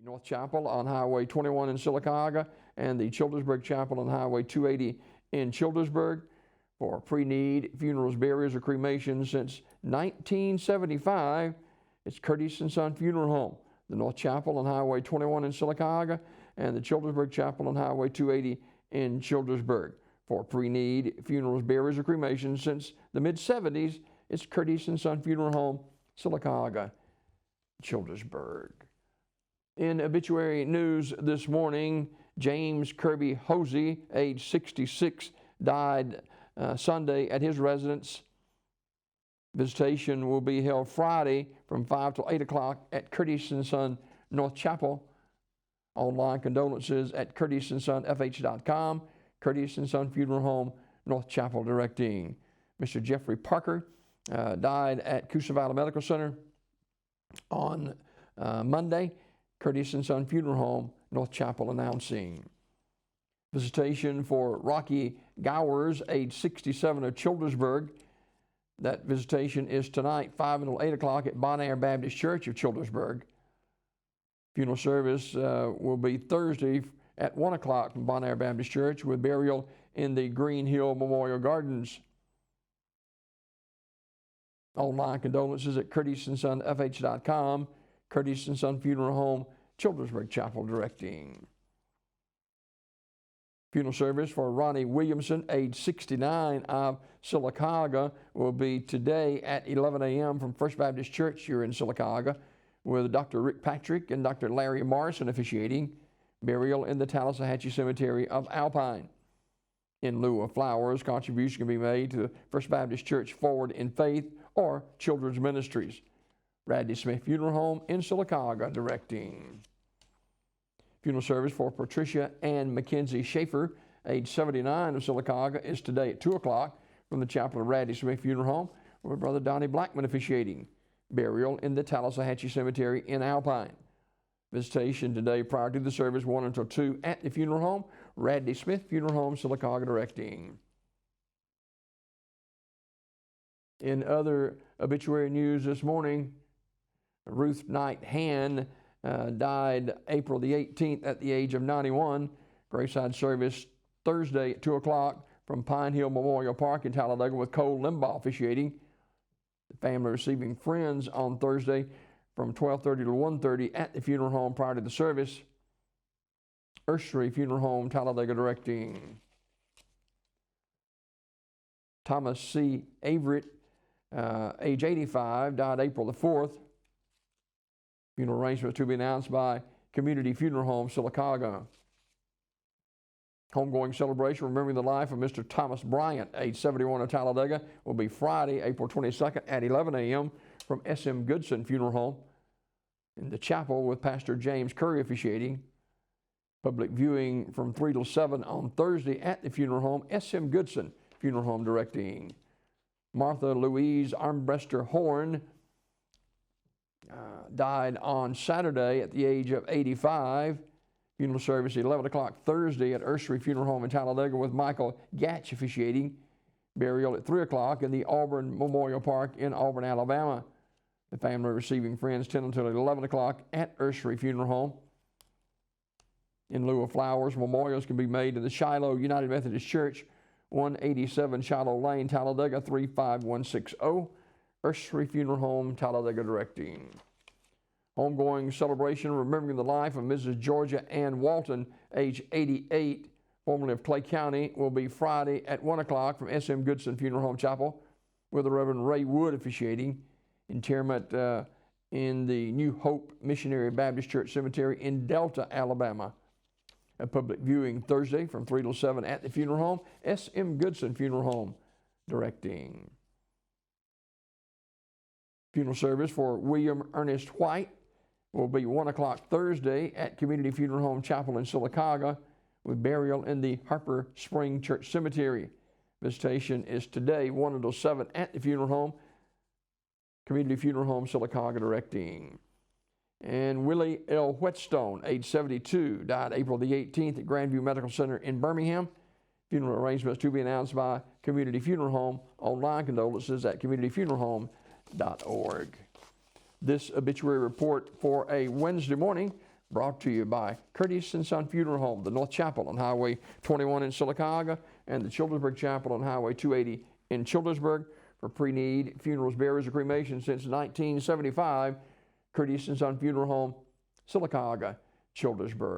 North Chapel on Highway 21 in Sylacauga and the Childersburg Chapel on Highway 280 in Childersburg for pre-need funerals, burials, or cremations since 1975. It's Curtis and Son Funeral Home. The North Chapel on Highway 21 in Sylacauga and the Childersburg Chapel on Highway 280 in Childersburg for pre-need funerals, burials, or cremations since the mid-70s. It's Curtis and Son Funeral Home, Sylacauga, Childersburg. In obituary news this morning, James Kirby Hosey, age 66, died Sunday at his residence. Visitation will be held Friday from 5 till 8 o'clock at Curtis and Son North Chapel. Online condolences at curtisondsonfh.com. Curtis and Son Funeral Home, North Chapel, directing. Mr. Jeffrey Parker died at Coosa Valley Medical Center on Monday. Curtis and Son Funeral Home, North Chapel, announcing. Visitation for Rocky Gowers, age 67, of Childersburg. That visitation is tonight, 5 until 8 o'clock at Bonaire Baptist Church of Childersburg. Funeral service will be Thursday at 1 o'clock from Bonaire Baptist Church with burial in the Green Hill Memorial Gardens. Online condolences at curtisondsonfh.com. Curtis and Son Funeral Home, Childersburg Chapel, directing. Funeral service for Ronnie Williamson, age 69, of Sylacauga, will be today at 11 a.m. from First Baptist Church here in Sylacauga, with Dr. Rick Patrick and Dr. Larry Morrison officiating. Burial in the Tallahatchie Cemetery of Alpine. In lieu of flowers, contribution can be made to the First Baptist Church Forward in Faith or Children's Ministries. Radley Smith Funeral Home in Sylacauga, directing. Funeral service for Patricia Ann Mackenzie Schaefer, age 79, of Sylacauga, is today at 2 o'clock from the chapel of Radley Smith Funeral Home, with Brother Donnie Blackman officiating. Burial in the Tallahatchie Cemetery in Alpine. Visitation today prior to the service, 1 until 2 at the funeral home. Radley Smith Funeral Home, Sylacauga, directing. In other obituary news this morning, Ruth Knight Han died April the 18th at the age of 91. Graveside service Thursday at 2 o'clock from Pine Hill Memorial Park in Talladega with Cole Limbaugh officiating. The family receiving friends on Thursday from 12:30 to 1:30 at the funeral home prior to the service. Ursery Funeral Home, Talladega, directing. Thomas C. Averett, age 85, died April the 4th. Funeral arrangements to be announced by Community Funeral Home, Sylacauga. Homegoing celebration remembering the life of Mr. Thomas Bryant, age 71, of Talladega, will be Friday, April 22nd at 11 a.m. from S.M. Goodson Funeral Home in the chapel with Pastor James Curry officiating. Public viewing from 3 till 7 on Thursday at the funeral home. S.M. Goodson Funeral Home, directing. Martha Louise Armbruster Horn died on Saturday at the age of 85. Funeral service at 11 o'clock Thursday at Ursery Funeral Home in Talladega with Michael Gatch officiating. Burial at 3 o'clock in the Auburn Memorial Park in Auburn, Alabama. The family receiving friends 10 until 11 o'clock at Ursery Funeral Home. In lieu of flowers, memorials can be made in the Shiloh United Methodist Church, 187 Shiloh Lane, Talladega, 35160. Ursery Funeral Home, Talladega, directing. Homegoing celebration remembering the life of Mrs. Georgia Ann Walton, age 88, formerly of Clay County, will be Friday at 1 o'clock from S.M. Goodson Funeral Home Chapel with the Reverend Ray Wood officiating. Interment in the New Hope Missionary Baptist Church Cemetery in Delta, Alabama. A public viewing Thursday from 3 till 7 at the funeral home. S.M. Goodson Funeral Home, directing. Funeral service for William Ernest White will be 1 o'clock Thursday at Community Funeral Home Chapel in Sylacauga with burial in the Harper Spring Church Cemetery. Visitation is today, 1 until 7 at the funeral home. Community Funeral Home, Sylacauga, directing. And Willie L. Whetstone, age 72, died April the 18th at Grandview Medical Center in Birmingham. Funeral arrangements to be announced by Community Funeral Home. Online condolences at communityfuneralhome.org. This obituary report for a Wednesday morning brought to you by Curtis & Son Funeral Home, the North Chapel on Highway 21 in Sylacauga, and the Childersburg Chapel on Highway 280 in Childersburg. For pre-need funerals, burials, or cremation since 1975, Curtis & Son Funeral Home, Sylacauga, Childersburg.